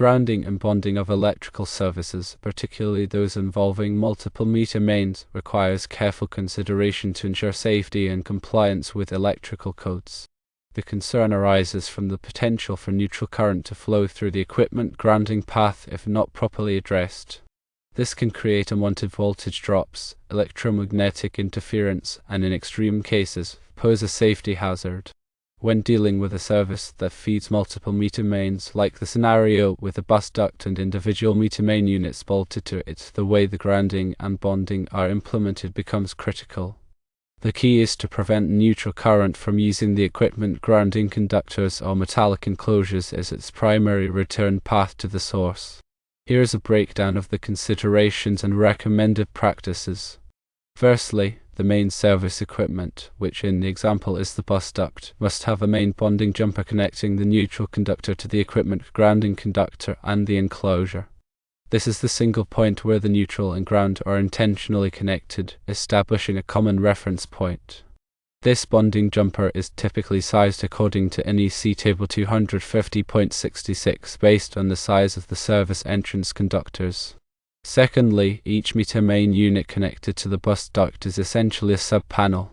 Grounding and bonding of electrical services, particularly those involving multiple meter mains, requires careful consideration to ensure safety and compliance with electrical codes. The concern arises from the potential for neutral current to flow through the equipment grounding path if not properly addressed. This can create unwanted voltage drops, electromagnetic interference, and in extreme cases, pose a safety hazard. When dealing with a service that feeds multiple meter mains, like the scenario with a bus duct and individual meter main units bolted to it, the way the grounding and bonding are implemented becomes critical. The key is to prevent neutral current from using the equipment grounding conductors or metallic enclosures as its primary return path to the source. Here is a breakdown of the considerations and recommended practices. Firstly, the main service equipment, which in the example is the bus duct, must have a main bonding jumper connecting the neutral conductor to the equipment grounding conductor and the enclosure. This is the single point where the neutral and ground are intentionally connected, establishing a common reference point. This bonding jumper is typically sized according to NEC Table 250.66 based on the size of the service entrance conductors. Secondly, each meter main unit connected to the bus duct is essentially a sub-panel.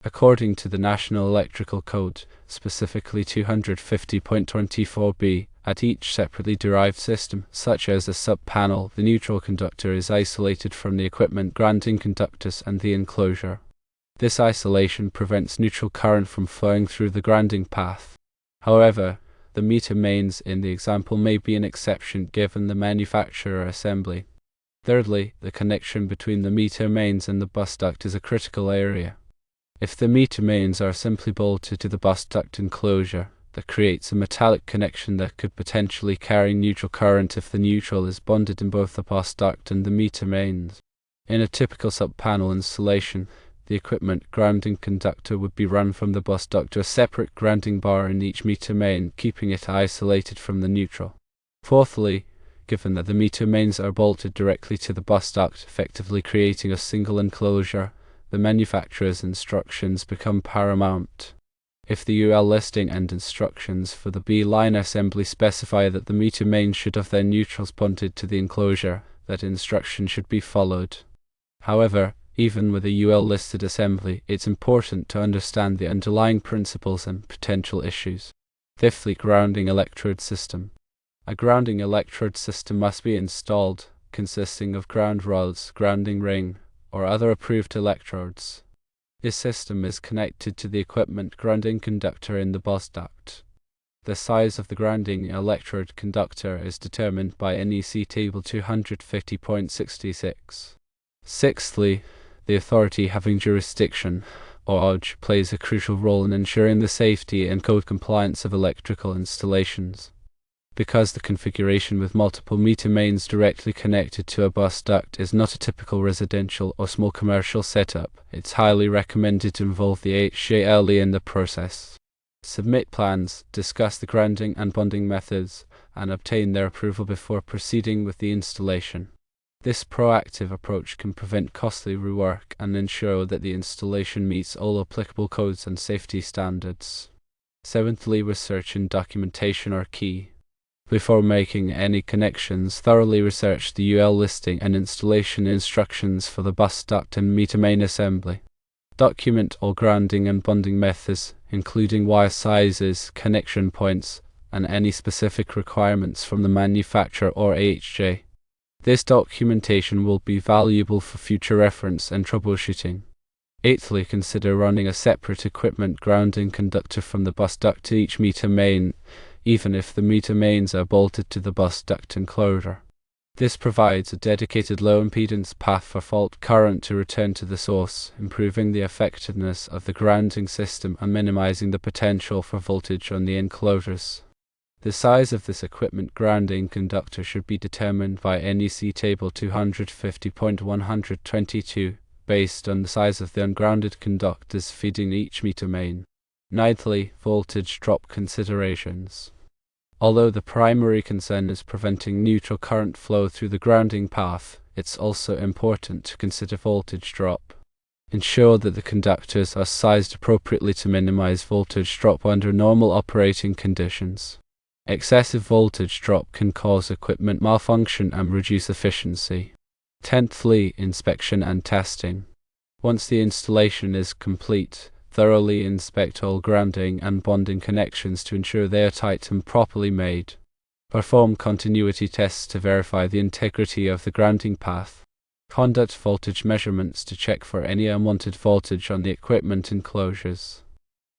According to the National Electrical Code, specifically 250.24b, at each separately derived system, such as a sub-panel, the neutral conductor is isolated from the equipment grounding conductors and the enclosure. This isolation prevents neutral current from flowing through the grounding path. However, the meter mains in the example may be an exception given the manufacturer assembly. Thirdly, the connection between the meter mains and the bus duct is a critical area. If the meter mains are simply bolted to the bus duct enclosure, that creates a metallic connection that could potentially carry neutral current if the neutral is bonded in both the bus duct and the meter mains. In a typical sub-panel installation, the equipment grounding conductor would be run from the bus duct to a separate grounding bar in each meter main, keeping it isolated from the neutral. Fourthly, given that the meter mains are bolted directly to the bus duct, effectively creating a single enclosure, the manufacturer's instructions become paramount. If the UL listing and instructions for the B-line assembly specify that the meter mains should have their neutrals bonded to the enclosure, that instruction should be followed. However, even with a UL listed assembly, it's important to understand the underlying principles and potential issues. Fifthly, grounding electrode system. A grounding electrode system must be installed, consisting of ground rods, grounding ring, or other approved electrodes. This system is connected to the equipment grounding conductor in the bus duct. The size of the grounding electrode conductor is determined by NEC Table 250.66. Sixthly, the Authority Having Jurisdiction AHJ plays a crucial role in ensuring the safety and code compliance of electrical installations. Because the configuration with multiple meter mains directly connected to a bus duct is not a typical residential or small commercial setup, it's highly recommended to involve the AHJ early in the process. Submit plans, discuss the grounding and bonding methods, and obtain their approval before proceeding with the installation. This proactive approach can prevent costly rework and ensure that the installation meets all applicable codes and safety standards. Seventhly, research and documentation are key. Before making any connections, thoroughly research the UL listing and installation instructions for the bus duct and meter main assembly. Document all grounding and bonding methods, including wire sizes, connection points, and any specific requirements from the manufacturer or AHJ. This documentation will be valuable for future reference and troubleshooting. Eighthly, consider running a separate equipment grounding conductor from the bus duct to each meter main, even if the meter mains are bolted to the bus duct enclosure. This provides a dedicated low-impedance path for fault current to return to the source, improving the effectiveness of the grounding system and minimizing the potential for voltage on the enclosures. The size of this equipment grounding conductor should be determined by NEC Table 250.122, based on the size of the ungrounded conductors feeding each meter main. Ninthly, voltage drop considerations. Although the primary concern is preventing neutral current flow through the grounding path, it's also important to consider voltage drop. Ensure that the conductors are sized appropriately to minimize voltage drop under normal operating conditions. Excessive voltage drop can cause equipment malfunction and reduce efficiency. 10thly, inspection and testing. Once the installation is complete, thoroughly inspect all grounding and bonding connections to ensure they are tight and properly made. Perform continuity tests to verify the integrity of the grounding path. Conduct voltage measurements to check for any unwanted voltage on the equipment enclosures.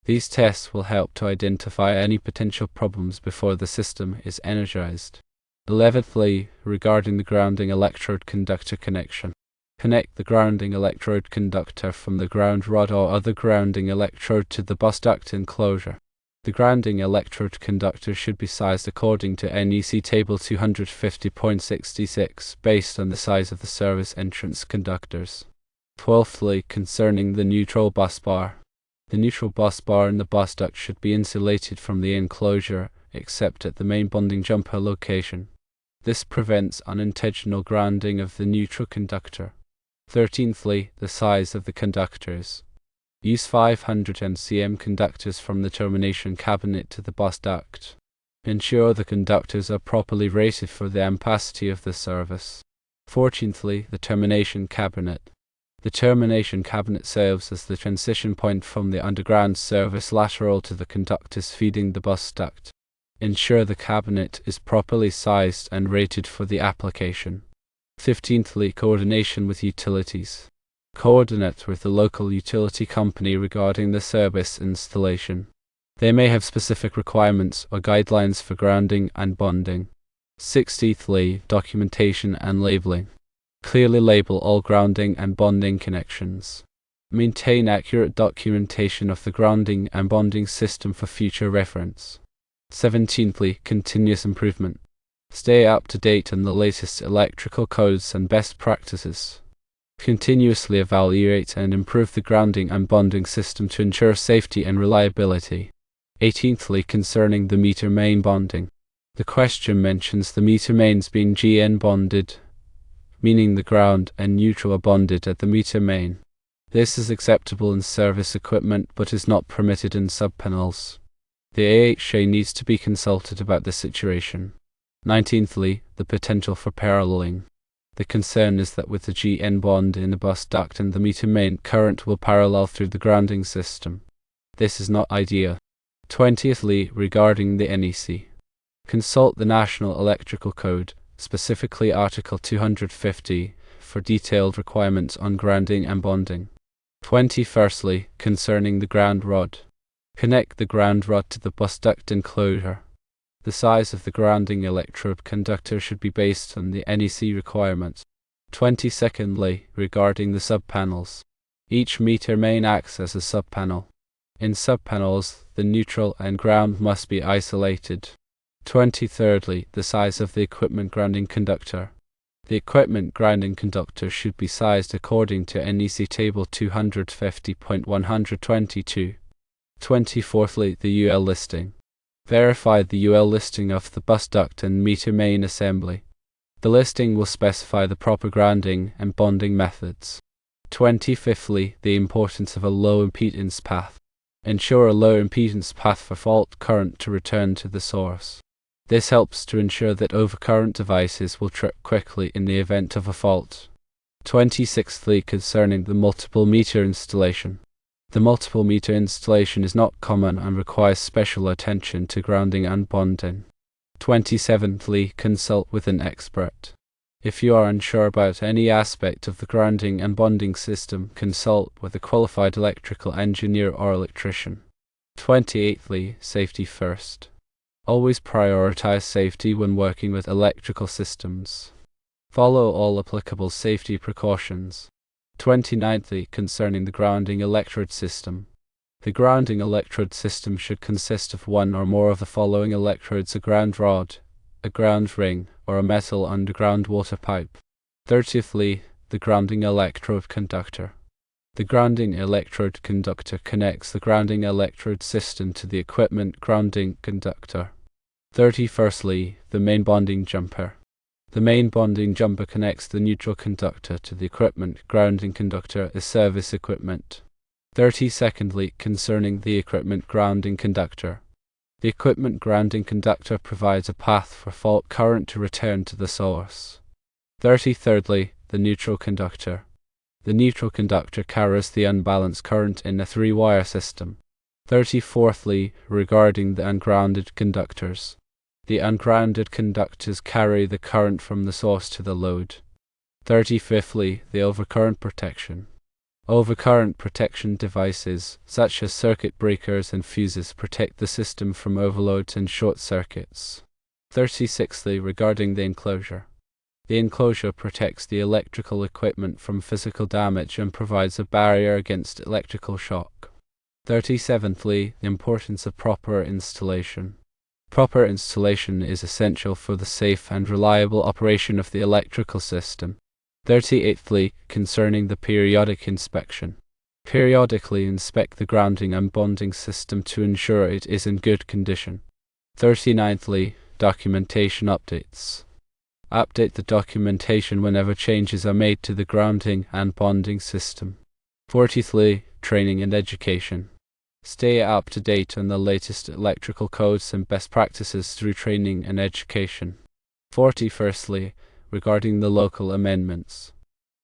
These tests will help to identify any potential problems before the system is energized. 11thly, regarding the grounding electrode conductor connection. Connect the grounding electrode conductor from the ground rod or other grounding electrode to the bus duct enclosure. The grounding electrode conductor should be sized according to NEC Table 250.66 based on the size of the service entrance conductors. 12thly, concerning the neutral bus bar. The neutral bus bar in the bus duct should be insulated from the enclosure, except at the main bonding jumper location. This prevents unintentional grounding of the neutral conductor. 13thly, the size of the conductors. Use 500 cm conductors from the termination cabinet to the bus duct. Ensure the conductors are properly rated for the ampacity of the service. 14thly, the termination cabinet. The termination cabinet serves as the transition point from the underground service lateral to the conductors feeding the bus duct. Ensure the cabinet is properly sized and rated for the application. 15thly, coordination with utilities. Coordinate with the local utility company regarding the service installation. They may have specific requirements or guidelines for grounding and bonding. 16thly, documentation and labeling. Clearly label all grounding and bonding connections. Maintain accurate documentation of the grounding and bonding system for future reference. 17thly, continuous improvement. Stay up to date on the latest electrical codes and best practices. Continuously evaluate and improve the grounding and bonding system to ensure safety and reliability. 18thly, concerning the meter main bonding. The question mentions the meter mains being GN bonded, meaning the ground and neutral are bonded at the meter main. This is acceptable in service equipment but is not permitted in subpanels. The AHJ needs to be consulted about this situation. 19thly, the potential for paralleling. The concern is that with the GN bond in the bus duct and the meter main, current will parallel through the grounding system. This is not ideal. 20thly, regarding the NEC. Consult the National Electrical Code, specifically Article 250, for detailed requirements on grounding and bonding. 21stly, concerning the ground rod. Connect the ground rod to the bus duct enclosure. The size of the grounding electrode conductor should be based on the NEC requirements. 22ndly, regarding the subpanels. Each meter main acts as a subpanel. In subpanels, the neutral and ground must be isolated. 23rdly, the size of the equipment grounding conductor. The equipment grounding conductor should be sized according to NEC Table 250.122. 24thly, the UL listing. Verify the UL listing of the bus duct and meter main assembly. The listing will specify the proper grounding and bonding methods. 25thly, the importance of a low impedance path. Ensure a low impedance path for fault current to return to the source. This helps to ensure that overcurrent devices will trip quickly in the event of a fault. 26thly, concerning the multiple meter installation. The multiple meter installation is not common and requires special attention to grounding and bonding. 27thly, consult with an expert. If you are unsure about any aspect of the grounding and bonding system, consult with a qualified electrical engineer or electrician. 28thly, safety first. Always prioritize safety when working with electrical systems. Follow all applicable safety precautions. 29thly, concerning the grounding electrode system. The grounding electrode system should consist of one or more of the following electrodes: a ground rod, a ground ring, or a metal underground water pipe. 30thly, the grounding electrode conductor. The grounding electrode conductor connects the grounding electrode system to the equipment grounding conductor. 31stly, the main bonding jumper. The main bonding jumper connects the neutral conductor to the equipment grounding conductor as service equipment. 32ndly, concerning the equipment grounding conductor. The equipment grounding conductor provides a path for fault current to return to the source. 33rd, the neutral conductor. The neutral conductor carries the unbalanced current in a 3-wire system. 34th, regarding the ungrounded conductors. The ungrounded conductors carry the current from the source to the load. 35th, the overcurrent protection. Overcurrent protection devices, such as circuit breakers and fuses, protect the system from overloads and short circuits. 36th, regarding the enclosure. The enclosure protects the electrical equipment from physical damage and provides a barrier against electrical shock. 37th, the importance of proper installation. Proper installation is essential for the safe and reliable operation of the electrical system. 38th, concerning the periodic inspection. Periodically inspect the grounding and bonding system to ensure it is in good condition. 39th, documentation updates. Update the documentation whenever changes are made to the grounding and bonding system. 40th, training and education. Stay up to date on the latest electrical codes and best practices through training and education. 41st, regarding the local amendments.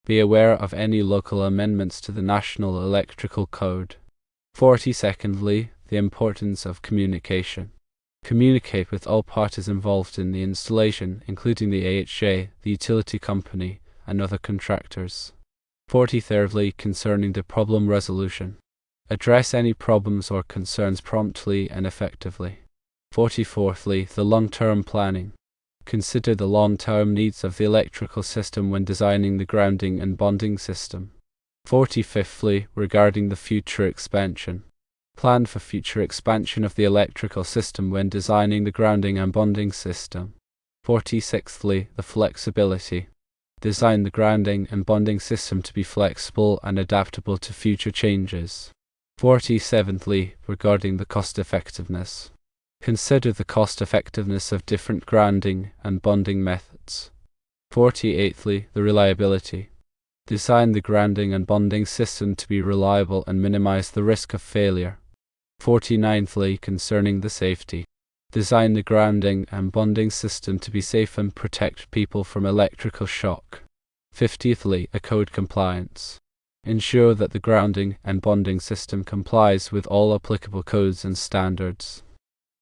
Be aware of any local amendments to the National Electrical Code. 42nd, the importance of communication. Communicate with all parties involved in the installation, including the AHJ, the utility company, and other contractors. 43rd, concerning the problem resolution. Address any problems or concerns promptly and effectively. 44th, the long-term planning. Consider the long-term needs of the electrical system when designing the grounding and bonding system. 45th, regarding the future expansion. Plan for future expansion of the electrical system when designing the grounding and bonding system. 46th, the flexibility. Design the grounding and bonding system to be flexible and adaptable to future changes. 47th, regarding the cost-effectiveness. Consider the cost-effectiveness of different grounding and bonding methods. 48th, the reliability. Design the grounding and bonding system to be reliable and minimize the risk of failure. 49th, concerning the safety. Design the grounding and bonding system to be safe and protect people from electrical shock. 50th, a code compliance. Ensure that the grounding and bonding system complies with all applicable codes and standards.